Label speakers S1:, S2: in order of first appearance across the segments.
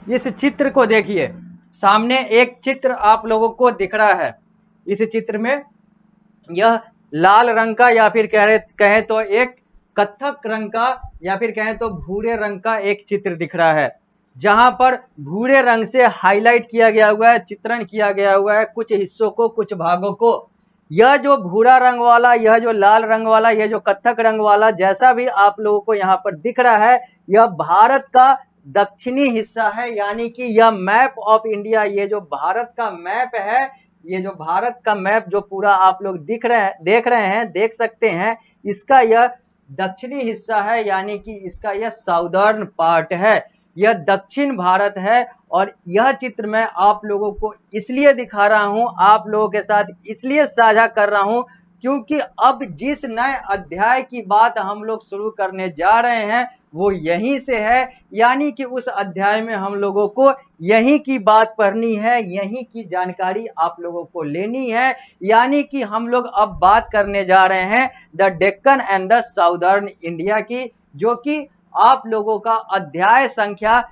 S1: इस चित्र को देखिए, सामने एक चित्र आप लोगों को दिख रहा है। इस चित्र में यह लाल रंग का या फिर कहें तो एक कत्थक रंग का या फिर कहें तो भूरे रंग का एक चित्र दिख रहा है, जहां पर भूरे रंग से हाईलाइट किया गया हुआ है, चित्रण किया गया हुआ है कुछ हिस्सों को, कुछ भागों को। यह जो भूरा रंग वाला, यह जो लाल रंग वाला, यह जो कत्थक रंग वाला, जैसा भी आप लोगों को यहाँ पर दिख रहा है, यह भारत का दक्षिणी हिस्सा है, यानी कि यह मैप ऑफ इंडिया, ये जो भारत का मैप है, ये जो भारत का मैप जो पूरा आप लोग देख रहे हैं, देख सकते हैं, इसका यह दक्षिणी हिस्सा है, यानी कि इसका यह साउदर्न पार्ट है, यह दक्षिण भारत है। और यह चित्र मैं आप लोगों को इसलिए दिखा रहा हूं, आप लोगों के साथ इसलिए साझा कर रहा हूं, क्योंकि अब जिस नए अध्याय की बात हम लोग शुरू करने जा रहे हैं वो यहीं से है, यानी कि उस अध्याय में हम लोगों को यहीं की बात पढ़नी है, यहीं की जानकारी आप लोगों को लेनी है। यानी कि हम लोग अब बात करने जा रहे हैं the Deccan and the southern India की, जो कि आप लोगों का अध्याय संख्या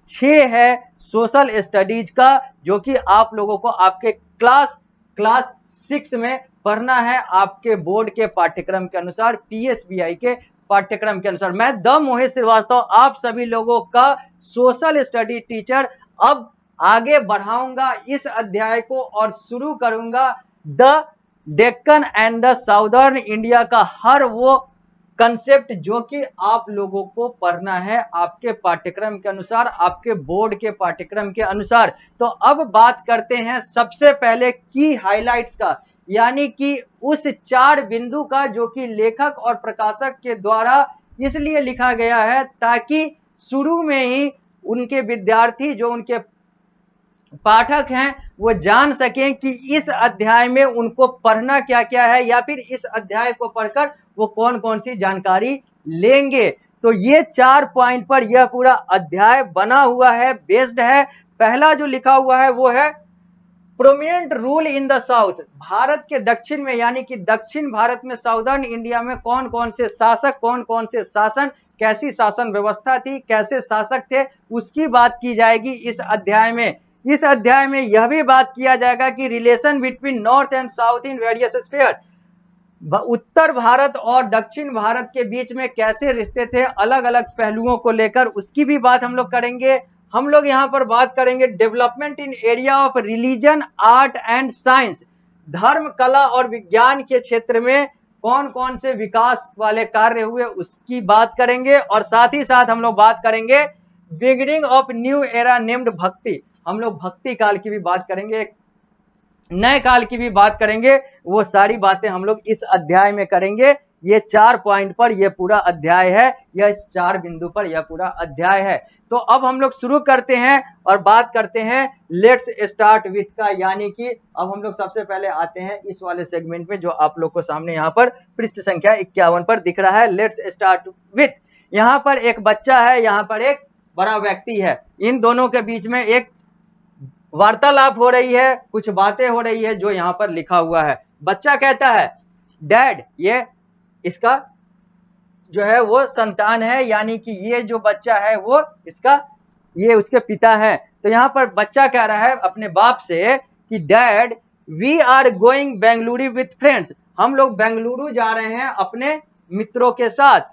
S1: 6 है सोशल स्टडीज का, जो कि आप लोगों को आपके क्लास 6 में पढ़ना है, आपके बोर्ड के पाठ्यक्रम के अनुसार, पीएसबीआई के पाठ्यक्रम के अनुसार। मैं द मोहित श्रीवास्तव आप सभी लोगों का सोशल स्टडी टीचर अब आगे बढ़ाऊंगा इस अध्याय को और शुरू करूंगा the Deccan and the southern India का हर वो कंसेप्ट जो कि आप लोगों को पढ़ना है आपके पाठ्यक्रम के अनुसार, आपके बोर्ड के पाठ्यक्रम के अनुसार। तो अब बात करते हैं सबसे पहले की हाइलाइट्स का, यानी कि उस 4 बिंदु का जो कि लेखक और प्रकाशक के द्वारा इसलिए लिखा गया है ताकि शुरू में ही उनके विद्यार्थी, जो उनके पाठक हैं, वो जान सकें कि इस अध्याय में उनको पढ़ना क्या क्या है, या फिर इस अध्याय को पढ़कर वो कौन कौन सी जानकारी लेंगे। तो ये 4 पॉइंट पर यह पूरा अध्याय बना हुआ है, बेस्ड है। पहला जो लिखा हुआ है वो है prominent rule in the south, Bharat के दक्षिण में, यानी कि दक्षिण भारत में, साउदर्न इंडिया में कौन कौन से शासक, कौन कौन से शासन, कैसी शासन व्यवस्था थी, कैसे शासक थे, उसकी बात की जाएगी इस अध्याय में। इस अध्याय में यह भी बात किया जाएगा कि relation between north and south in various sphere, उत्तर भारत और दक्षिण भारत के बीच में कैसे रिश्ते थे अलग अलग पहलुओं को लेकर, उसकी भी बात हम लोग करेंगे। हम लोग यहाँ पर बात करेंगे development in area of religion, art and science, धर्म, कला और विज्ञान के क्षेत्र में कौन कौन से विकास वाले कार्य हुए उसकी बात करेंगे। और साथ ही साथ हम लोग बात करेंगे beginning of new era named भक्ति, हम लोग भक्ति काल की भी बात करेंगे, नए काल की भी बात करेंगे। वो सारी बातें हम लोग इस अध्याय में करेंगे। ये 4 पॉइंट पर यह पूरा अध्याय है, यह इस 4 बिंदु पर यह पूरा अध्याय है। तो अब हम लोग शुरू करते हैं और बात करते हैं लेट्स स्टार्ट विथ का, यानी कि अब हम लोग सबसे पहले आते हैं इस वाले सेगमेंट में जो आप लोग को सामने यहाँ पर पृष्ठ संख्या 51 पर दिख रहा है, लेट्स स्टार्ट विथ। यहाँ पर एक बच्चा है, यहाँ पर एक बड़ा व्यक्ति है, इन दोनों के बीच में एक वार्तालाप हो रही है, कुछ बातें हो रही है जो यहाँ पर लिखा हुआ है। बच्चा कहता है डैड, ये इसका जो है वो संतान है, यानी कि ये जो बच्चा है वो इसका, ये उसके पिता है। तो यहाँ पर बच्चा कह रहा है अपने बाप से कि dad we are going Bengaluru with friends, हम लोग बेंगलुरु जा रहे हैं अपने मित्रों के साथ।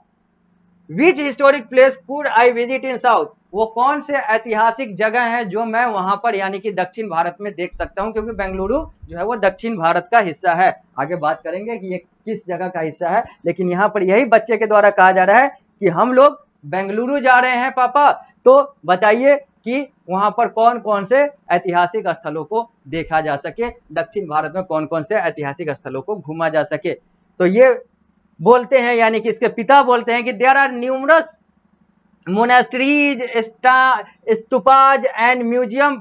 S1: Which historic place could I visit in south, वो कौन से ऐतिहासिक जगह हैं जो मैं वहां पर यानी कि दक्षिण भारत में देख सकता हूं, क्योंकि बेंगलुरु जो है वो दक्षिण भारत का हिस्सा है। आगे बात करेंगे कि ये किस जगह का हिस्सा है, लेकिन यहाँ पर यही बच्चे के द्वारा कहा जा रहा है कि हम लोग बेंगलुरु जा रहे हैं पापा, तो बताइए कि वहां पर कौन कौन से ऐतिहासिक स्थलों को देखा जा सके, दक्षिण भारत में कौन कौन से ऐतिहासिक स्थलों को घूमा जा सके। तो ये बोलते हैं, यानी कि इसके पिता बोलते हैं कि there are numerous monasteries, stupas and museum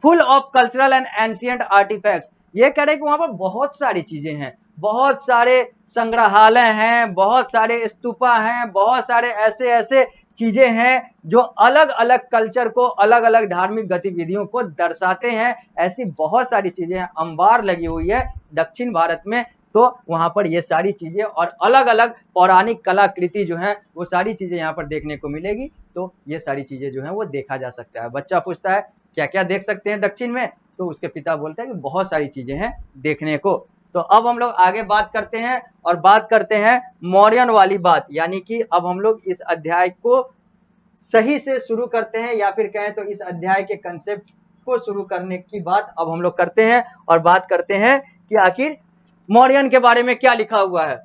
S1: full of cultural and ancient artifacts. ये कह रहे हैं कि वहां पर बहुत सारी चीजें हैं, बहुत सारे संग्रहालय हैं, बहुत सारे स्तूपा हैं, बहुत सारे ऐसे ऐसे चीजें हैं जो अलग अलग कल्चर को, अलग अलग धार्मिक गतिविधियों को दर्शाते हैं। ऐसी बहुत सारी चीजें हैं, अंबार लगी हुई है दक्षिण भारत में, तो वहां पर ये सारी चीजें और अलग अलग पौराणिक कलाकृति जो है वो सारी चीजें यहाँ पर देखने को मिलेगी। तो ये सारी चीजें जो है वो देखा जा सकता है। बच्चा पूछता है क्या क्या देख सकते हैं दक्षिण में, तो उसके पिता बोलते हैं कि बहुत सारी चीजें हैं देखने को। तो अब हम लोग आगे बात करते हैं और बात करते हैं मौर्यन वाली बात, यानी कि अब हम लोग इस अध्याय को सही से शुरू करते हैं, या फिर कहें तो इस अध्याय के कंसेप्ट को शुरू करने की बात अब हम लोग करते हैं और बात करते हैं कि आखिर मौर्यन के बारे में क्या लिखा हुआ है।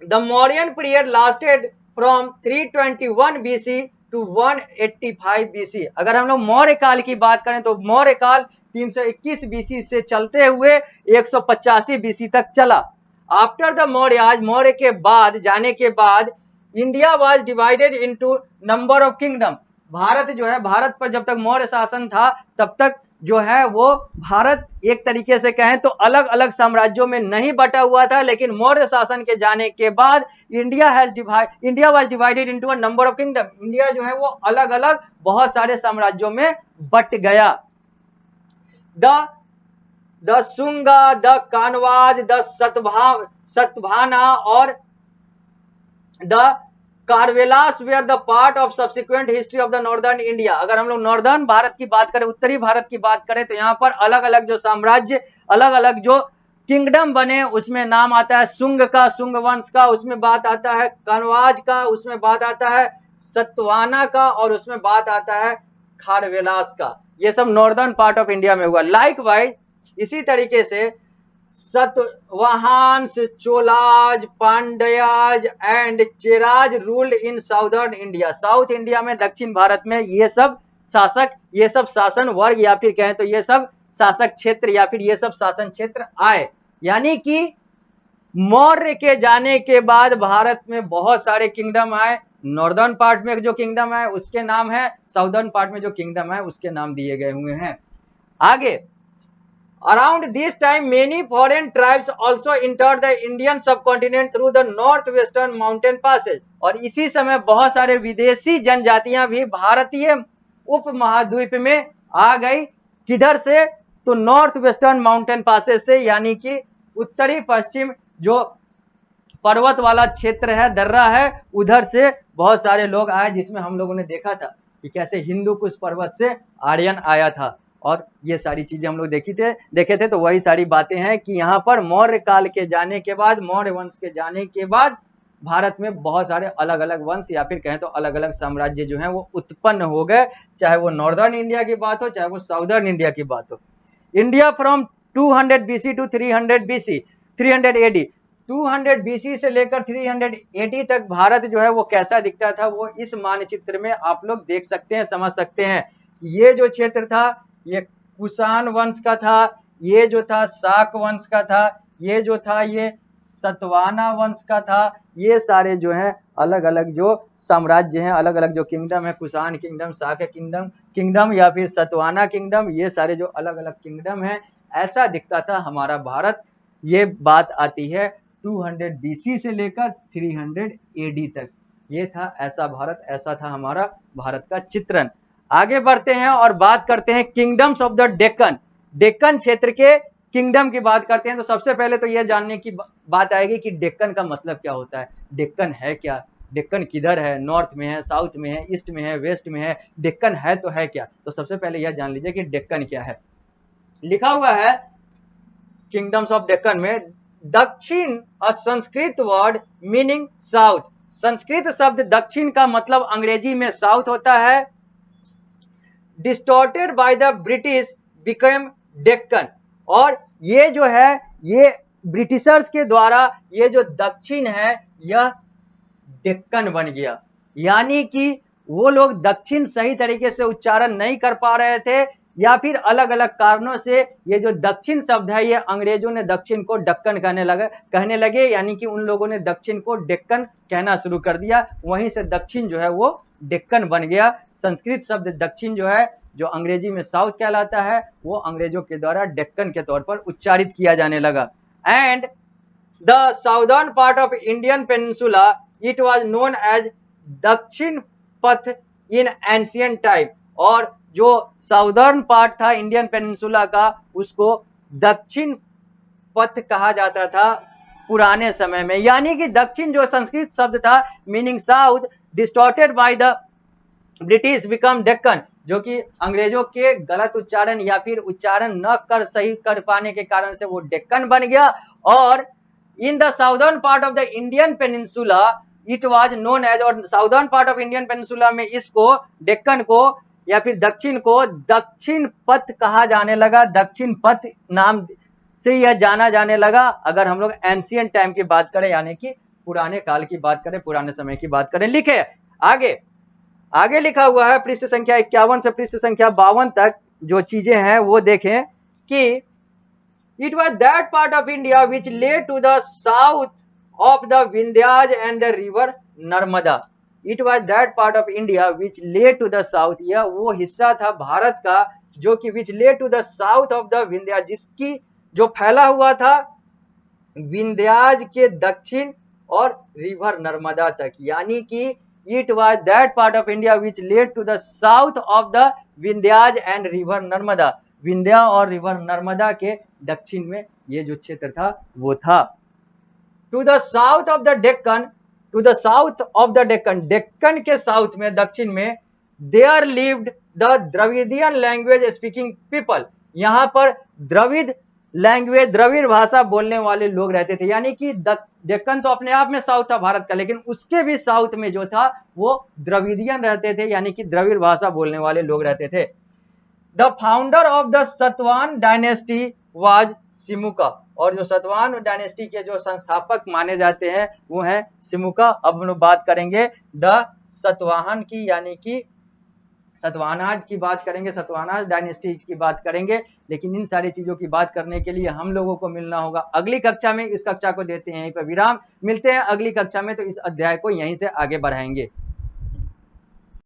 S1: The Mauryan period lasted from 321 BC to 185 BC। अगर हम लोग मौर्य काल की बात करें तो मौर्य काल 321 BC से चलते हुए 185 BC तक चला। आफ्टर द मौर्याज, मौर्य के बाद जाने के बाद, India was divided into number of kingdom. Bharat जो है, भारत पर जब तक मौर्य शासन था तब तक जो है वो भारत एक तरीके से कहें तो अलग अलग साम्राज्यों में नहीं बटा हुआ था, लेकिन मौर्य शासन के जाने के बाद India was divided into a number of kingdom. India जो है वो अलग अलग बहुत सारे साम्राज्यों में बट गया। The Shunga, the Kanvas, the Satavahana और the Kharavelas were the part of subsequent history of the northern India. अगर हम लोग नॉर्दर्न भारत की बात करें, उत्तरी भारत की बात करें, तो यहाँ पर अलग अलग जो साम्राज्य, अलग अलग जो किंगडम बने, उसमें नाम आता है शुंग का, शुंग वंश का, उसमें बात आता है कनवाज का, उसमें बात आता है सतवाना का, और उसमें बात आता है खारवेलास का। ये सब नॉर्दर्न पार्ट ऑफ इंडिया में हुआ। लाइकवाइज इसी तरीके से Satavahanas, Cholas, Pandyas and Cheras ruled in southern India. South India में, दक्षिण भारत में ये सब शासक, ये सब शासन वर्ग, या फिर कहें तो ये सब शासक क्षेत्र, या फिर ये सब शासन क्षेत्र आए। यानी कि मौर्य के जाने के बाद भारत में बहुत सारे किंगडम आए। नॉर्दर्न पार्ट में जो किंगडम है उसके नाम है, साउदर्न पार्ट में जो किंगडम है उसके नाम दिए गए हुए हैं। आगे, around this time many foreign tribes also entered the Indian subcontinent through the northwestern mountain passage। और इसी समय बहुत सारे विदेशी जनजातियां भी भारतीय उपमहाद्वीप में आ गई। किधर से? तो नॉर्थ वेस्टर्न माउंटेन पासेज से, यानी कि उत्तरी पश्चिम जो पर्वत वाला क्षेत्र है, दर्रा है, उधर से बहुत सारे लोग आए, जिसमें हम लोगों ने देखा था कि कैसे हिंदू कुश पर्वत से आर्यन आया था, और ये सारी चीजें हम लोग देखे थे। तो वही सारी बातें हैं कि यहाँ पर मौर्य काल के जाने के बाद, मौर्य वंश के जाने के बाद भारत में बहुत सारे अलग अलग वंश, या फिर कहें तो अलग अलग साम्राज्य जो हैं वो उत्पन्न हो गए, चाहे वो नॉर्दर्न इंडिया की बात हो, चाहे वो साउदर्न इंडिया की बात हो। India from 200 BC to 300 BC 300 AD, 200 BC से लेकर 300 AD तक भारत जो है वो कैसा दिखता था, वो इस मानचित्र में आप लोग देख सकते हैं, समझ सकते हैं। ये जो क्षेत्र था ये कुषाण वंश का था, ये जो था शाक वंश का था, ये जो था ये सतवाना वंश का था। ये सारे जो हैं अलग अलग जो साम्राज्य हैं, अलग अलग जो किंगडम है, कुषाण किंगडम, शाक किंगडम या फिर सतवाना किंगडम, ये सारे जो अलग अलग किंगडम हैं, ऐसा दिखता था हमारा भारत। ये बात आती है 200 BC से लेकर 300 AD तक। ये था ऐसा भारत, ऐसा था हमारा भारत का चित्रण। आगे बढ़ते हैं और बात करते हैं kingdoms of the Deccan. Deccan क्षेत्र के किंगडम की बात करते हैं। तो सबसे पहले तो यह जानने की बात आएगी कि डेक्कन का मतलब क्या होता है, डेक्कन है क्या, डेक्कन किधर है, नॉर्थ में है, साउथ में है, ईस्ट में है, वेस्ट में है, डेक्कन है तो है क्या। तो सबसे पहले यह जान लीजिए कि डेक्कन क्या है। लिखा हुआ है किंगडम्स ऑफ डेक्कन में, Dakshin a Sanskrit word meaning south. Sanskrit शब्द दक्षिण का मतलब अंग्रेजी में साउथ होता है। Distorted by the British became Deccan. और ये जो है ये ब्रिटिशर्स के द्वारा ये जो दक्षिण है यह डेक्कन बन गया। यानी कि वो लोग दक्षिण सही तरीके से उच्चारण नहीं कर पा रहे थे, या फिर अलग अलग कारणों से ये जो दक्षिण शब्द है ये अंग्रेजों ने दक्षिण को डक्कन कहने लगे, यानी कि उन लोगों ने दक्षिण को डेक्कन कहना शुरू कर दिया। वहीं से दक्षिण जो है वो डेक्कन बन गया। संस्कृत शब्द दक्षिण जो है, जो अंग्रेजी में साउथ कहलाता है, वो अंग्रेजों के द्वारा डेक्कन के तौर पर उच्चारित किया जाने लगा। And the southern part of Indian peninsula it was known as Dakshinapath in ancient time. और जो साउदर्न पार्ट था इंडियन पेनिनसुला का, उसको दक्षिण पथ कहा जाता था पुराने समय में। यानी कि दक्षिण जो संस्कृत शब्द था meaning south, distorted by the British become Deccan, जो कि अंग्रेजों के गलत उच्चारण या फिर उच्चारण न कर सही कर पाने के कारण से वो डेक्कन बन गया। और in the southern part of the Indian peninsula it was known as, और southern part of Indian peninsula में इसको डेक्कन को या फिर दक्षिण को दक्षिण पथ कहा जाने लगा, दक्षिण पथ नाम से यह जाना जाने लगा। अगर हम लोग एंशियंट टाइम की बात करें, यानी कि पुराने काल की बात करें, पुराने समय की बात करें। लिखे आगे लिखा हुआ है पृष्ठ संख्या 51 से पृष्ठ संख्या 52 तक जो चीजें हैं वो देखें कि it was that part of India which lay to the south of the Vindhyas and the river Narmada. It was that part of India which lay to the south, यह वो हिस्सा था भारत का जो कि which lay to the south of the Vindhyas, जिसकी जो फैला हुआ था विंध्याज के दक्षिण और रिवर नर्मदा तक। यानी कि it was that part of India which led to the south of the Vindhyas and river Narmada, Vindhya और रिवर नर्मदा के दक्षिण में ये जो क्षेत्र था वो था। To the south of the Deccan, to the south of the Deccan, Deccan के साउथ में दक्षिण में there lived the Dravidian language speaking people, यहां पर द्रविड़ लैंग्वेज द्रविड़ भाषा बोलने वाले लोग रहते थे। यानी कि डेक्कन तो अपने आप में साउथ था भारत का, लेकिन उसके भी साउथ में जो था वो द्रविडियन रहते थे, यानी कि द्रविड़ भाषा बोलने वाले लोग रहते थे। The founder of the Satavahana dynasty was Simuka, और जो सतवाहन डायनेस्टी के जो संस्थापक माने जाते हैं वो हैं सिमुका। अब हम लोग बात करेंगे द सतवाहन की, यानी कि सतवाहनाज की बात करेंगे, सतवाहनाज डायनेस्टी की बात करेंगे। लेकिन इन सारी चीजों की बात करने के लिए हम लोगों को मिलना होगा अगली कक्षा में। इस कक्षा को देते हैं यहीं पर विराम, मिलते हैं अगली कक्षा में, तो इस अध्याय को यहीं से आगे बढ़ाएंगे।